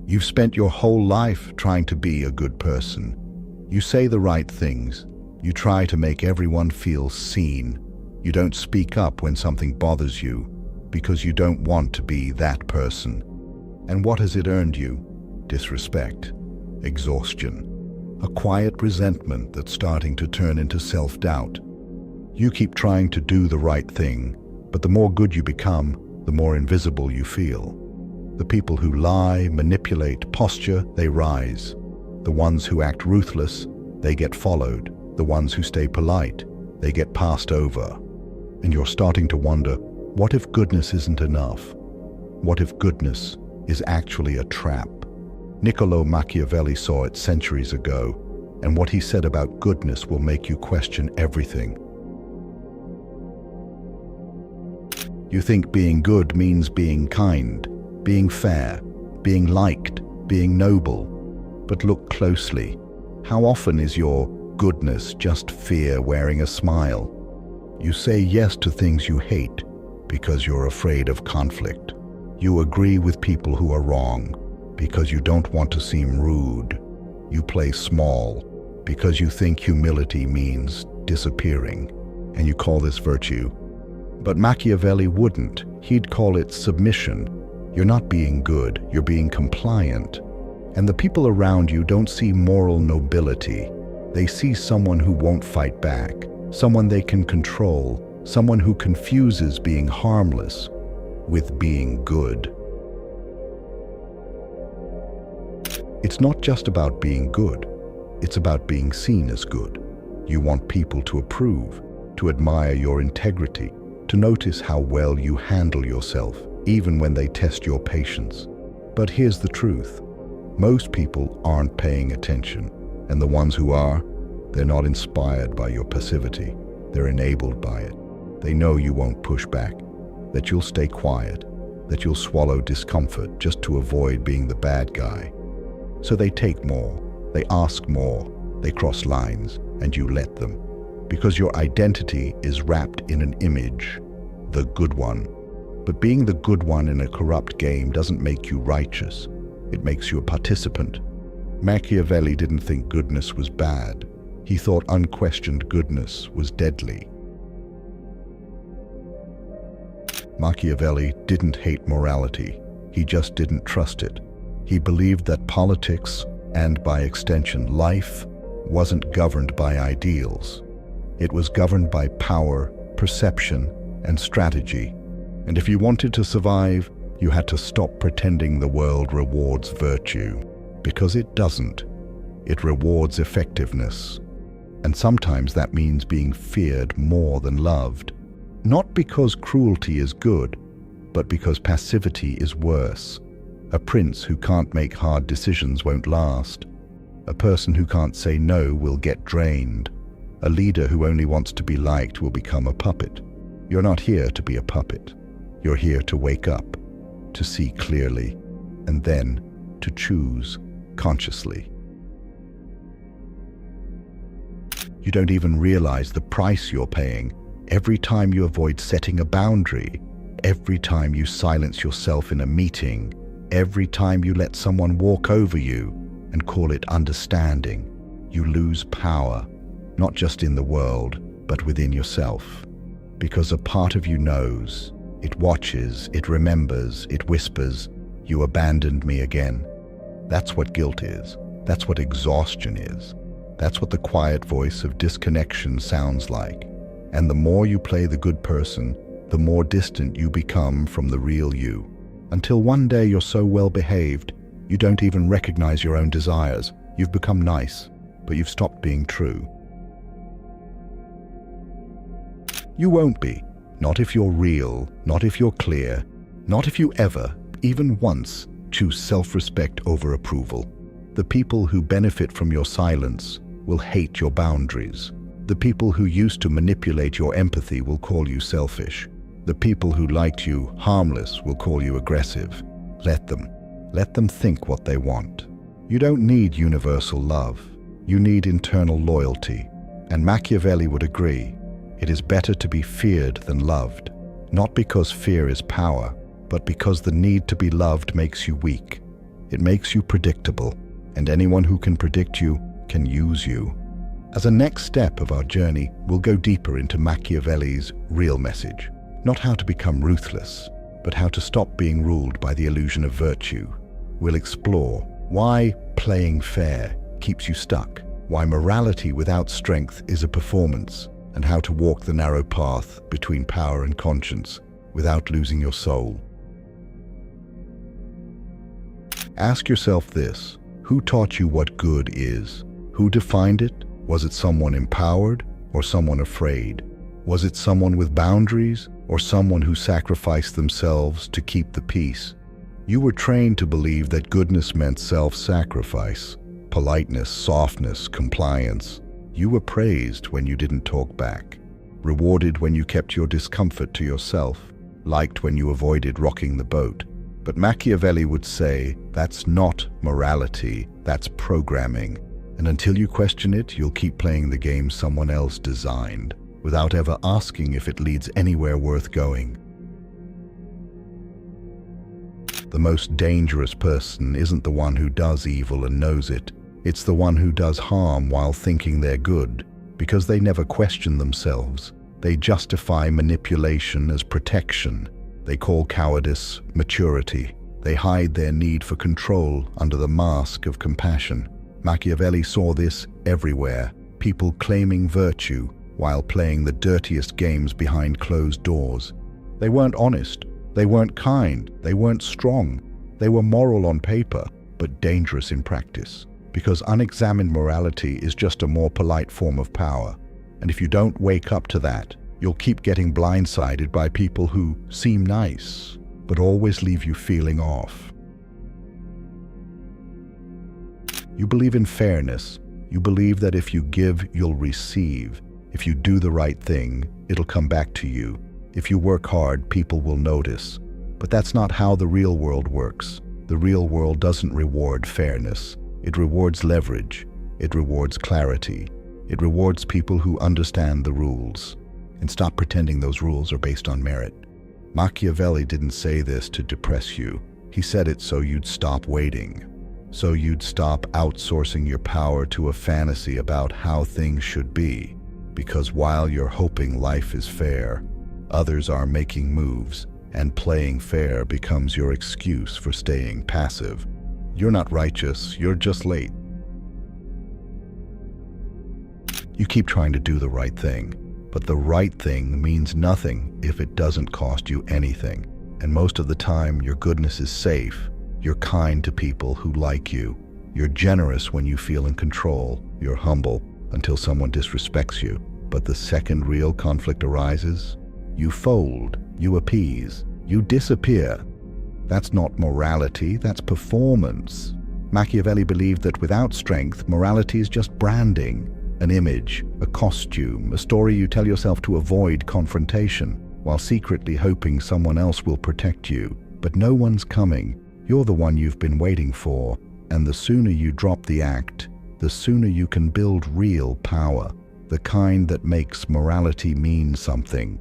You've spent your whole life trying to be a good person. You say the right things. You try to make everyone feel seen. You don't speak up when something bothers you because you don't want to be that person. And what has it earned you? Disrespect, exhaustion, a quiet resentment that's starting to turn into self-doubt. You keep trying to do the right thing, but the more good you become, the more invisible you feel. The people who lie, manipulate, posture, they rise. The ones who act ruthless, they get followed. The ones who stay polite, they get passed over. And you're starting to wonder, what if goodness isn't enough? What if goodness is actually a trap? Niccolo Machiavelli saw it centuries ago, and what he said about goodness will make you question everything. You think being good means being kind, being fair, being liked, being noble. But look closely. How often is your goodness just fear wearing a smile? You say yes to things you hate because you're afraid of conflict. You agree with people who are wrong because you don't want to seem rude. You play small because you think humility means disappearing, and you call this virtue. But Machiavelli wouldn't. He'd call it submission. You're not being good, you're being compliant. And the people around you don't see moral nobility. They see someone who won't fight back, someone they can control, someone who confuses being harmless with being good. It's not just about being good, it's about being seen as good. You want people to approve, to admire your integrity, to notice how well you handle yourself, even when they test your patience. But here's the truth. Most people aren't paying attention, and the ones who are, they're not inspired by your passivity. They're enabled by it. They know you won't push back, that you'll stay quiet, that you'll swallow discomfort just to avoid being the bad guy. So they take more, they ask more, they cross lines, and you let them. Because your identity is wrapped in an image, the good one. But being the good one in a corrupt game doesn't make you righteous. It makes you a participant. Machiavelli didn't think goodness was bad. He thought unquestioned goodness was deadly. Machiavelli didn't hate morality. He just didn't trust it. He believed that politics, and by extension life, wasn't governed by ideals. It was governed by power, perception, and strategy. And if you wanted to survive, you had to stop pretending the world rewards virtue. Because it doesn't. It rewards effectiveness. And sometimes that means being feared more than loved. Not because cruelty is good, but because passivity is worse. A prince who can't make hard decisions won't last. A person who can't say no will get drained. A leader who only wants to be liked will become a puppet. You're not here to be a puppet. You're here to wake up, to see clearly, and then to choose consciously. You don't even realize the price you're paying every time you avoid setting a boundary, every time you silence yourself in a meeting, every time you let someone walk over you and call it understanding. You lose power, not just in the world, but within yourself. Because a part of you knows, it watches, it remembers, it whispers, you abandoned me again. That's what guilt is. That's what exhaustion is. That's what the quiet voice of disconnection sounds like. And the more you play the good person, the more distant you become from the real you. Until one day you're so well behaved, you don't even recognize your own desires. You've become nice, but you've stopped being true. You won't be. Not if you're real, not if you're clear, not if you ever, even once, choose self-respect over approval. The people who benefit from your silence will hate your boundaries. The people who used to manipulate your empathy will call you selfish. The people who liked you harmless will call you aggressive. Let them. Let them think what they want. You don't need universal love. You need internal loyalty. And Machiavelli would agree. It is better to be feared than loved, not because fear is power, but because the need to be loved makes you weak. It makes you predictable, and anyone who can predict you can use you. As a next step of our journey, we'll go deeper into Machiavelli's real message. Not how to become ruthless, but how to stop being ruled by the illusion of virtue. We'll explore why playing fair keeps you stuck, why morality without strength is a performance, and how to walk the narrow path between power and conscience without losing your soul. Ask yourself this: who taught you what good is? Who defined it? Was it someone empowered or someone afraid? Was it someone with boundaries or someone who sacrificed themselves to keep the peace? You were trained to believe that goodness meant self-sacrifice, politeness, softness, compliance. You were praised when you didn't talk back, rewarded when you kept your discomfort to yourself, liked when you avoided rocking the boat. But Machiavelli would say, that's not morality, that's programming. And until you question it, you'll keep playing the game someone else designed, without ever asking if it leads anywhere worth going. The most dangerous person isn't the one who does evil and knows it. It's the one who does harm while thinking they're good, because they never question themselves. They justify manipulation as protection. They call cowardice maturity. They hide their need for control under the mask of compassion. Machiavelli saw this everywhere, people claiming virtue while playing the dirtiest games behind closed doors. They weren't honest, they weren't kind, they weren't strong. They were moral on paper, but dangerous in practice, because unexamined morality is just a more polite form of power. And if you don't wake up to that, you'll keep getting blindsided by people who seem nice, but always leave you feeling off. You believe in fairness. You believe that if you give, you'll receive. If you do the right thing, it'll come back to you. If you work hard, people will notice. But that's not how the real world works. The real world doesn't reward fairness. It rewards leverage. It rewards clarity. It rewards people who understand the rules and stop pretending those rules are based on merit. Machiavelli didn't say this to depress you. He said it so you'd stop waiting. So you'd stop outsourcing your power to a fantasy about how things should be. Because while you're hoping life is fair, others are making moves, and playing fair becomes your excuse for staying passive. You're not righteous, you're just late. You keep trying to do the right thing, but the right thing means nothing if it doesn't cost you anything. And most of the time, your goodness is safe. You're kind to people who like you. You're generous when you feel in control. You're humble until someone disrespects you. But the second real conflict arises, you fold, you appease, you disappear. That's not morality, that's performance. Machiavelli believed that without strength, morality is just branding, an image, a costume, a story you tell yourself to avoid confrontation, while secretly hoping someone else will protect you. But no one's coming. You're the one you've been waiting for, and the sooner you drop the act, the sooner you can build real power, the kind that makes morality mean something.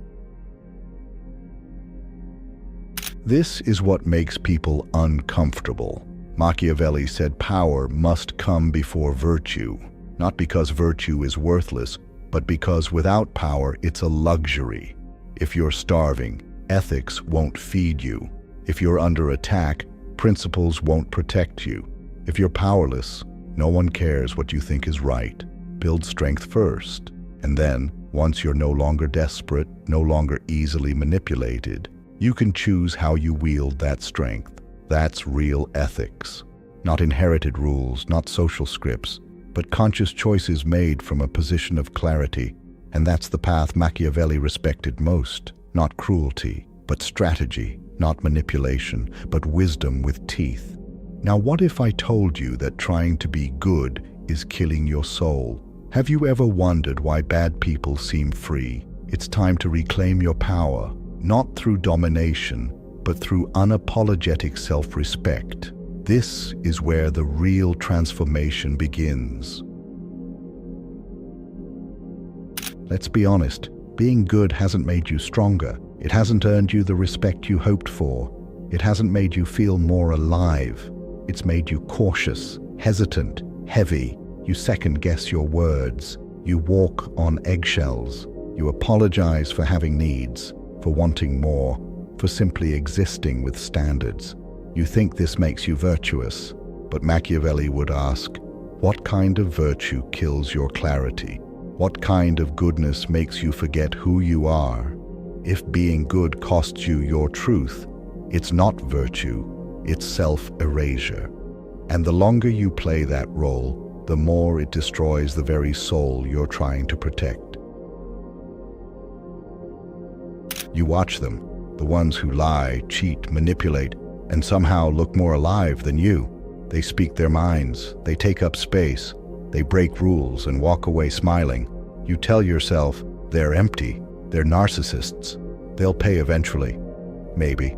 This is what makes people uncomfortable. Machiavelli said power must come before virtue, not because virtue is worthless, but because without power it's a luxury. If you're starving, ethics won't feed you. If you're under attack, principles won't protect you. If you're powerless, no one cares what you think is right. Build strength first, and then, once you're no longer desperate, no longer easily manipulated, you can choose how you wield that strength. That's real ethics. Not inherited rules, not social scripts, but conscious choices made from a position of clarity. And that's the path Machiavelli respected most. Not cruelty, but strategy. Not manipulation, but wisdom with teeth. Now, what if I told you that trying to be good is killing your soul? Have you ever wondered why bad people seem free? It's time to reclaim your power, not through domination, but through unapologetic self-respect. This is where the real transformation begins. Let's be honest, being good hasn't made you stronger. It hasn't earned you the respect you hoped for. It hasn't made you feel more alive. It's made you cautious, hesitant, heavy. You second-guess your words. You walk on eggshells. You apologize for having needs, for wanting more, for simply existing with standards. You think this makes you virtuous, but Machiavelli would ask, what kind of virtue kills your clarity? What kind of goodness makes you forget who you are? If being good costs you your truth, it's not virtue, it's self-erasure. And the longer you play that role, the more it destroys the very soul you're trying to protect. You watch them, the ones who lie, cheat, manipulate, and somehow look more alive than you. They speak their minds, they take up space, they break rules and walk away smiling. You tell yourself, they're empty, they're narcissists. They'll pay eventually. Maybe.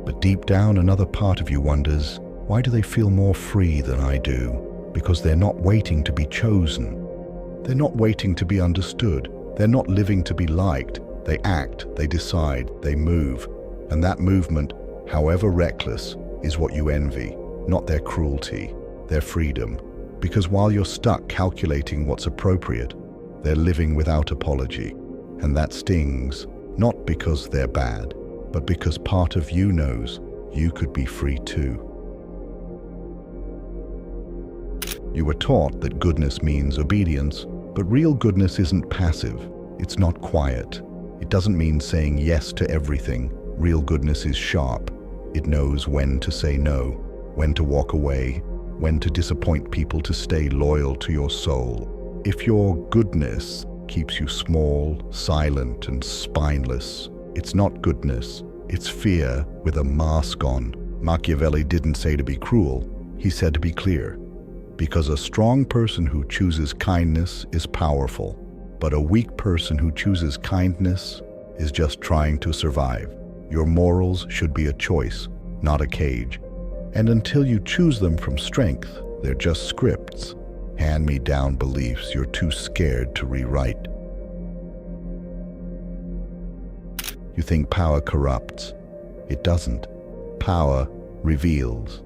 But deep down, another part of you wonders, why do they feel more free than I do? Because they're not waiting to be chosen. They're not waiting to be understood. They're not living to be liked. They act, they decide, they move. And that movement, however reckless, is what you envy, not their cruelty, their freedom. Because while you're stuck calculating what's appropriate, they're living without apology. And that stings, not because they're bad, but because part of you knows you could be free too. You were taught that goodness means obedience, but real goodness isn't passive. It's not quiet. It doesn't mean saying yes to everything. Real goodness is sharp. It knows when to say no, when to walk away, when to disappoint people to stay loyal to your soul. If your goodness keeps you small, silent, and spineless, it's not goodness. It's fear with a mask on. Machiavelli didn't say to be cruel. He said to be clear. Because a strong person who chooses kindness is powerful, but a weak person who chooses kindness is just trying to survive. Your morals should be a choice, not a cage. And until you choose them from strength, they're just scripts, hand-me-down beliefs you're too scared to rewrite. You think power corrupts. It doesn't. Power reveals.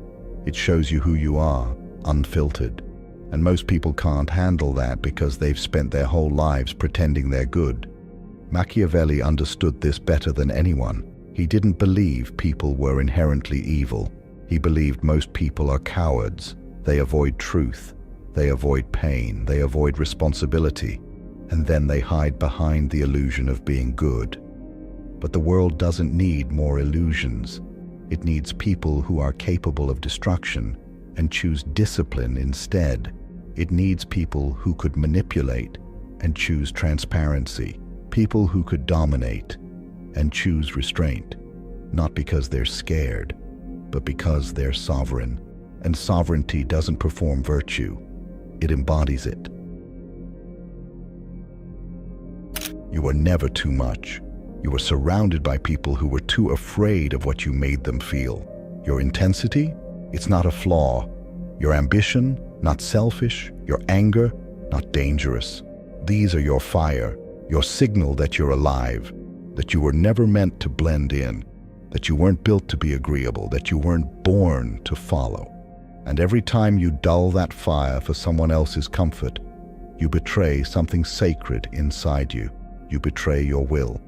It shows you who you are, unfiltered. And most people can't handle that because they've spent their whole lives pretending they're good. Machiavelli understood this better than anyone. He didn't believe people were inherently evil. He believed most people are cowards. They avoid truth. They avoid pain. They avoid responsibility. And then they hide behind the illusion of being good. But the world doesn't need more illusions. It needs people who are capable of destruction and choose discipline instead. It needs people who could manipulate and choose transparency. People who could dominate and choose restraint. Not because they're scared, but because they're sovereign. And sovereignty doesn't perform virtue. It embodies it. You were never too much. You were surrounded by people who were too afraid of what you made them feel. Your intensity? It's not a flaw. Your ambition? Not selfish. Your anger? Not dangerous. These are your fire, your signal that you're alive, that you were never meant to blend in, that you weren't built to be agreeable, that you weren't born to follow. And every time you dull that fire for someone else's comfort, you betray something sacred inside you. You betray your will.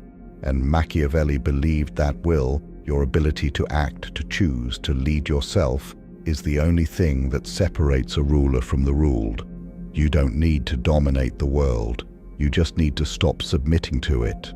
And Machiavelli believed that will, your ability to act, to choose, to lead yourself, is the only thing that separates a ruler from the ruled. You don't need to dominate the world. You just need to stop submitting to it.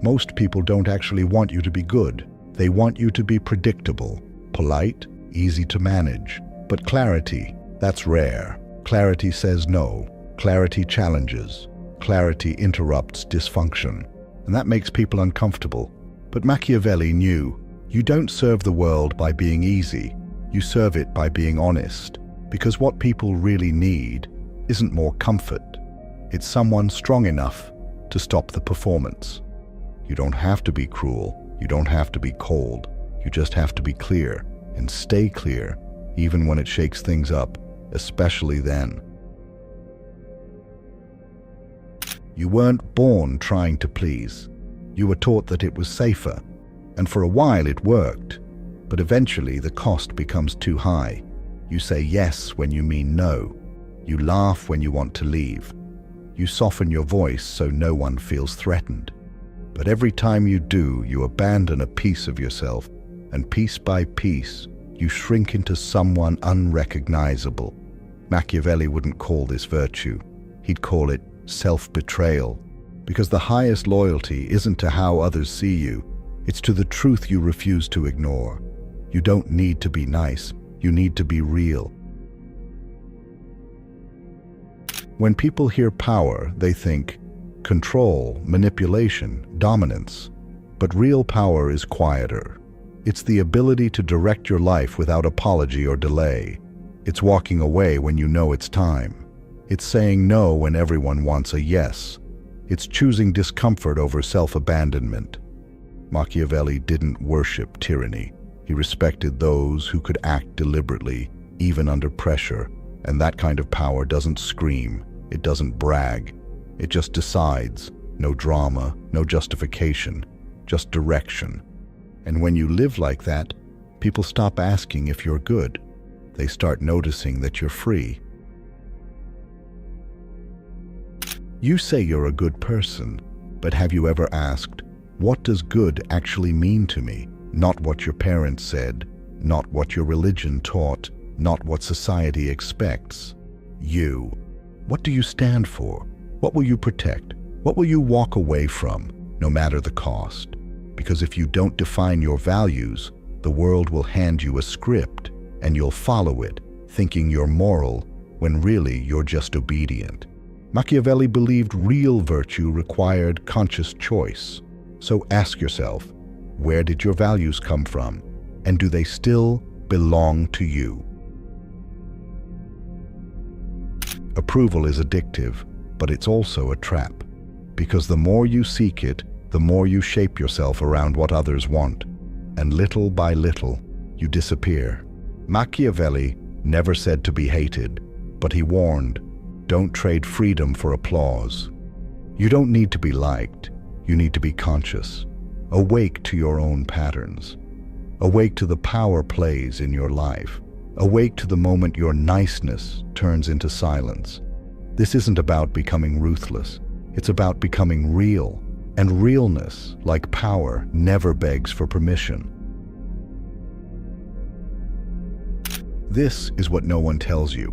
Most people don't actually want you to be good. They want you to be predictable, polite, easy to manage. But clarity, that's rare. Clarity says no. Clarity challenges. Clarity interrupts dysfunction. And that makes people uncomfortable. But Machiavelli knew, you don't serve the world by being easy. You serve it by being honest. Because what people really need isn't more comfort. It's someone strong enough to stop the performance. You don't have to be cruel. You don't have to be cold. You just have to be clear and stay clear, even when it shakes things up, especially then. You weren't born trying to please. You were taught that it was safer, and for a while it worked. But eventually the cost becomes too high. You say yes when you mean no. You laugh when you want to leave. You soften your voice so no one feels threatened. But every time you do, you abandon a piece of yourself, and piece by piece, you shrink into someone unrecognizable. Machiavelli wouldn't call this virtue. He'd call it self-betrayal. Because the highest loyalty isn't to how others see you, it's to the truth you refuse to ignore. You don't need to be nice, you need to be real. When people hear power, they think control, manipulation, dominance. But real power is quieter. It's the ability to direct your life without apology or delay. It's walking away when you know it's time. It's saying no when everyone wants a yes. It's choosing discomfort over self-abandonment. Machiavelli didn't worship tyranny. He respected those who could act deliberately, even under pressure. And that kind of power doesn't scream, it doesn't brag. It just decides. No drama, no justification, just direction. And when you live like that, people stop asking if you're good. They start noticing that you're free. You say you're a good person, but have you ever asked, what does good actually mean to me? Not what your parents said, not what your religion taught, not what society expects. You. What do you stand for? What will you protect? What will you walk away from, no matter the cost? Because if you don't define your values, the world will hand you a script, and you'll follow it, thinking you're moral, when really you're just obedient. Machiavelli believed real virtue required conscious choice. So ask yourself, where did your values come from? And do they still belong to you? Approval is addictive, but it's also a trap. Because the more you seek it, the more you shape yourself around what others want. And little by little, you disappear. Machiavelli never said to be hated, but he warned, don't trade freedom for applause. You don't need to be liked, you need to be conscious. Awake to your own patterns. Awake to the power plays in your life. Awake to the moment your niceness turns into silence. This isn't about becoming ruthless. It's about becoming real. And realness, like power, never begs for permission. This is what no one tells you.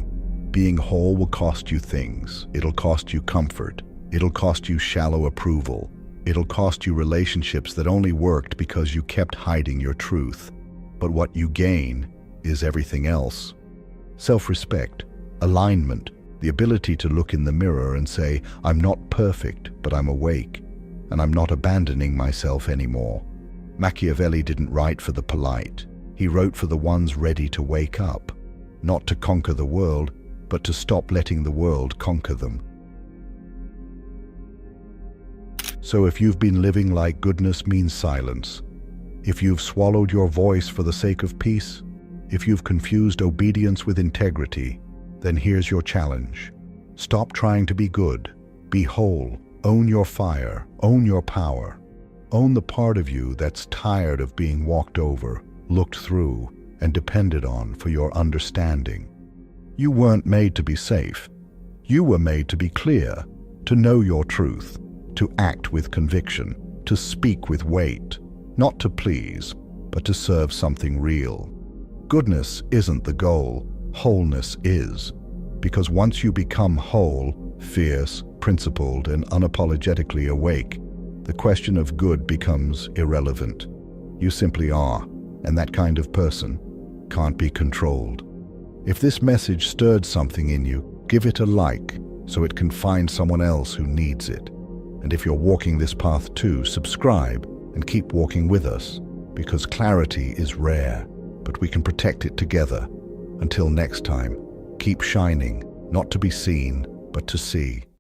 Being whole will cost you things. It'll cost you comfort. It'll cost you shallow approval. It'll cost you relationships that only worked because you kept hiding your truth. But what you gain is everything else. Self-respect, alignment, the ability to look in the mirror and say, I'm not perfect, but I'm awake, and I'm not abandoning myself anymore. Machiavelli didn't write for the polite. He wrote for the ones ready to wake up, not to conquer the world, but to stop letting the world conquer them. So if you've been living like goodness means silence, if you've swallowed your voice for the sake of peace, if you've confused obedience with integrity, then here's your challenge. Stop trying to be good. Be whole. Own your fire. Own your power. Own the part of you that's tired of being walked over, looked through, and depended on for your understanding. You weren't made to be safe. You were made to be clear, to know your truth, to act with conviction, to speak with weight, not to please, but to serve something real. Goodness isn't the goal, wholeness is. Because once you become whole, fierce, principled, and unapologetically awake, the question of good becomes irrelevant. You simply are, and that kind of person can't be controlled. If this message stirred something in you, give it a like so it can find someone else who needs it. And if you're walking this path too, subscribe and keep walking with us, because clarity is rare, but we can protect it together. Until next time, keep shining, not to be seen, but to see.